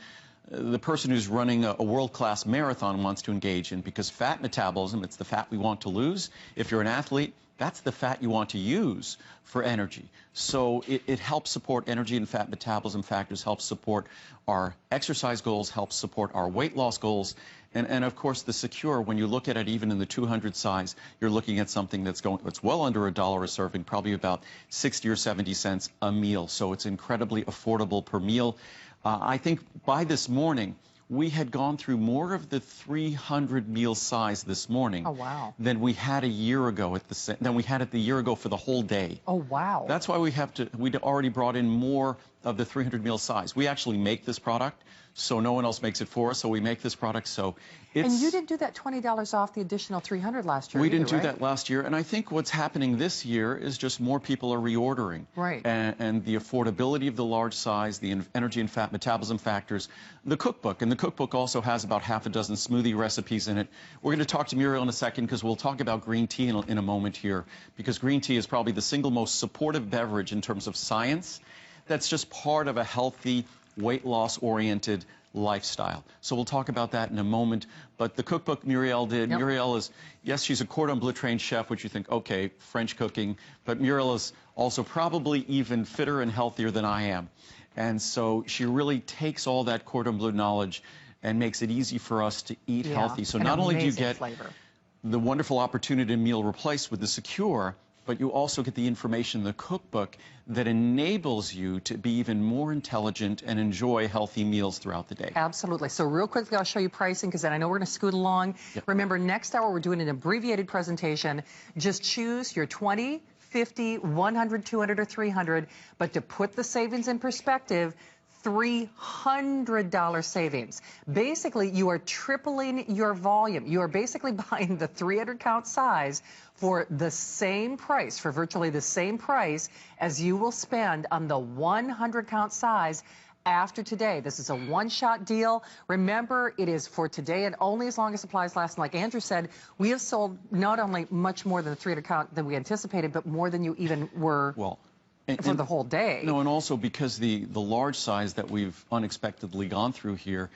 the person who's running a world-class marathon wants to engage in, because fat metabolism, it's the fat we want to lose. If you're an athlete, that's the fat you want to use for energy. So it helps support energy and fat metabolism factors, helps support our exercise goals, helps support our weight loss goals. And of course, the Secure, when you look at it even in the 200 size, you're looking at something that's well under $1 a serving, probably about 60 or 70 cents a meal. So it's incredibly affordable per meal. I think by this morning, we had gone through more of the 300 meal size this morning. Oh, wow. Than we had a year ago than we had it the year ago for the whole day. Oh, wow. That's why we'd already brought in more of the 300 meal size. We actually make this product, so no one else makes it for us, so we make this product. So it's... And you didn't do that $20 off the additional 300 last year We either, didn't do right? that last year, and I think what's happening this year is just more people are reordering. Right. And the affordability of the large size, the energy and fat metabolism factors, the cookbook, and the cookbook also has about half a dozen smoothie recipes in it. We're going to talk to Muriel in a second, because we'll talk about green tea in a moment here, because green tea is probably the single most supportive beverage in terms of science. That's just part of a healthy, weight loss-oriented lifestyle. So we'll talk about that in a moment. But the cookbook Muriel did, Yep. Muriel is, yes, she's a cordon bleu trained chef, which you think, okay, French cooking, but Muriel is also probably even fitter and healthier than I am. And so she really takes all that cordon bleu knowledge and makes it easy for us to eat healthy. So not only do you get the wonderful opportunity to meal replace with the Secure, but you also get the information in the cookbook that enables you to be even more intelligent and enjoy healthy meals throughout the day. Absolutely. So real quickly, I'll show you pricing, because then I know we're going to scoot along. Yep. Remember, next hour, we're doing an abbreviated presentation. Just choose your 20, 50, 100, 200, or 300. But to put the savings in perspective, $300 savings. Basically, you are tripling your volume. You are basically buying the 300-count size for the same price, for virtually the same price as you will spend on the 100-count size after today. This is a one-shot deal. Remember, it is for today and only as long as supplies last. And like Andrew said, we have sold not only much more than the 300-count than we anticipated, but more than you even were for the whole day. No, and also because the large size that we've unexpectedly gone through here,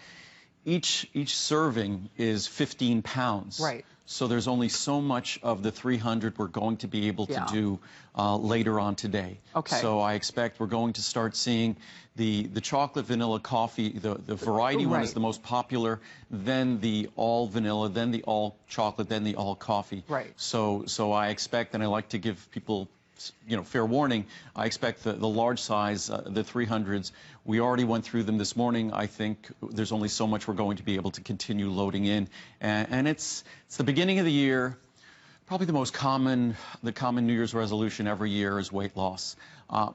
each serving is 15 pounds. Right. So there's only so much of the 300 we're going to be able to do later on today. Okay. So I expect we're going to start seeing the chocolate vanilla coffee, the variety one is the most popular, then the all vanilla, then the all chocolate, then the all coffee. Right. So I expect, and I like to give people, you know, fair warning, I expect the large size, the 300s, we already went through them this morning. I think there's only so much we're going to be able to continue loading in. And it's the beginning of the year. Probably the common New Year's resolution every year is weight loss. The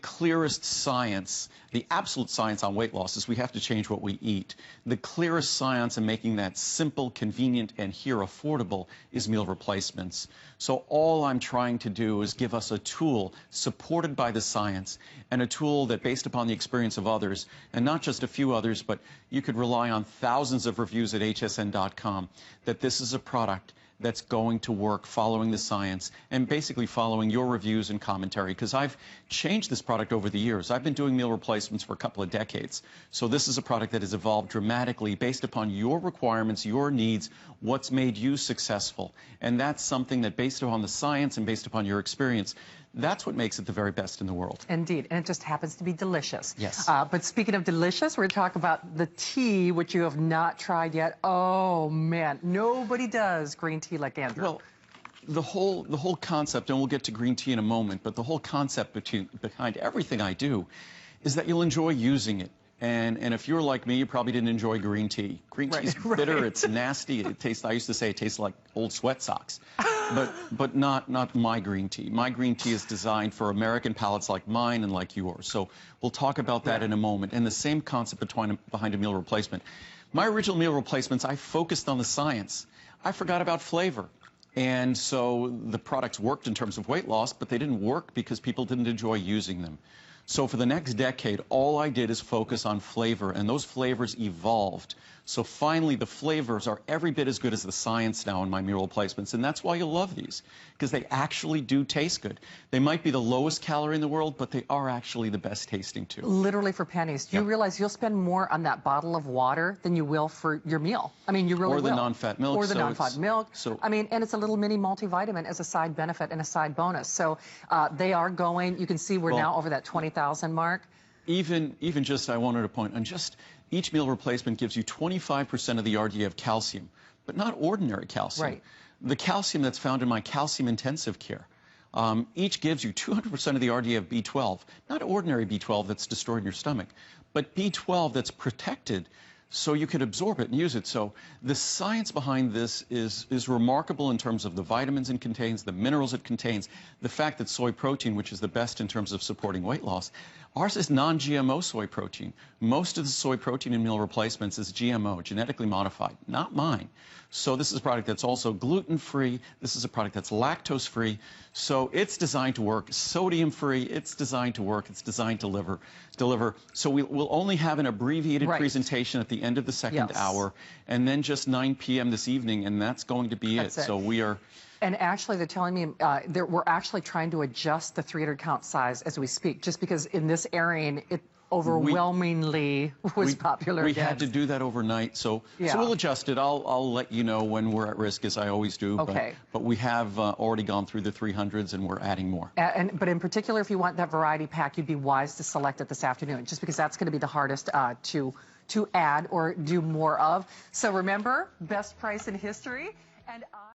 clearest science, the absolute science on weight loss is we have to change what we eat. The clearest science in making that simple, convenient, and here affordable is meal replacements. So all I'm trying to do is give us a tool supported by the science, and a tool that, based upon the experience of others, and not just a few others, but you could rely on thousands of reviews at hsn.com, that this is a product that's going to work following the science and basically following your reviews and commentary, because I've changed this product over the years. I've been doing meal replacements for a couple of decades. So this is a product that has evolved dramatically based upon your requirements, your needs, what's made you successful. And that's something that, based upon the science and based upon your experience, that's what makes it the very best in the world. Indeed, and it just happens to be delicious. Yes. But speaking of delicious, we're going to talk about the tea, which you have not tried yet. Oh, man, nobody does green tea like Andrew. Well, the whole concept, and we'll get to green tea in a moment, but the whole concept behind everything I do is that you'll enjoy using it. And if you're like me, you probably didn't enjoy green tea. Green tea is bitter, it's nasty, it tastes, I used to say it tastes like old sweat socks. But not my green tea. My green tea is designed for American palates like mine and like yours. So we'll talk about that in a moment. And the same concept behind a meal replacement. My original meal replacements, I focused on the science. I forgot about flavor. And so the products worked in terms of weight loss, but they didn't work because people didn't enjoy using them. So for the next decade, all I did is focus on flavor, and those flavors evolved. So finally, the flavors are every bit as good as the science now in my meal replacements, and that's why you love these, because they actually do taste good. They might be the lowest calorie in the world, but they are actually the best tasting too. Literally for pennies. Do you realize you'll spend more on that bottle of water than you will for your meal? I mean, you really will. Or the non-fat milk. Or the non-fat milk. So, I mean, and it's a little mini multivitamin as a side benefit and a side bonus. So they are going, you can see we're now over that 20,000 mark. Even just, I wanted to point on just each meal replacement gives you 25% of the RDA of calcium, but not ordinary calcium. Right. The calcium that's found in my calcium intensive care. Each gives you 200% of the RDA of B12, not ordinary B12 that's destroyed in your stomach, but B12 that's protected so you can absorb it and use it. So the science behind this is remarkable in terms of the vitamins it contains, the minerals it contains, the fact that soy protein, which is the best in terms of supporting weight loss, ours is non-GMO soy protein. Most of the soy protein in meal replacements is GMO, genetically modified, not mine. So this is a product that's also gluten-free. This is a product that's lactose-free. So it's designed to work. Sodium-free. It's designed to work. It's designed to deliver. So we'll only have an abbreviated presentation at the end of the second hour, and then just 9 p.m. this evening, and that's going to be it. So we are... And actually, they're telling me we're actually trying to adjust the 300 count size as we speak, just because in this airing, it overwhelmingly was popular. We had to do that overnight, so we'll adjust it. I'll let you know when we're at risk, as I always do. Okay. But we have already gone through the 300s, and we're adding more. But in particular, if you want that variety pack, you'd be wise to select it this afternoon, just because that's going to be the hardest to add or do more of. So remember, best price in history. And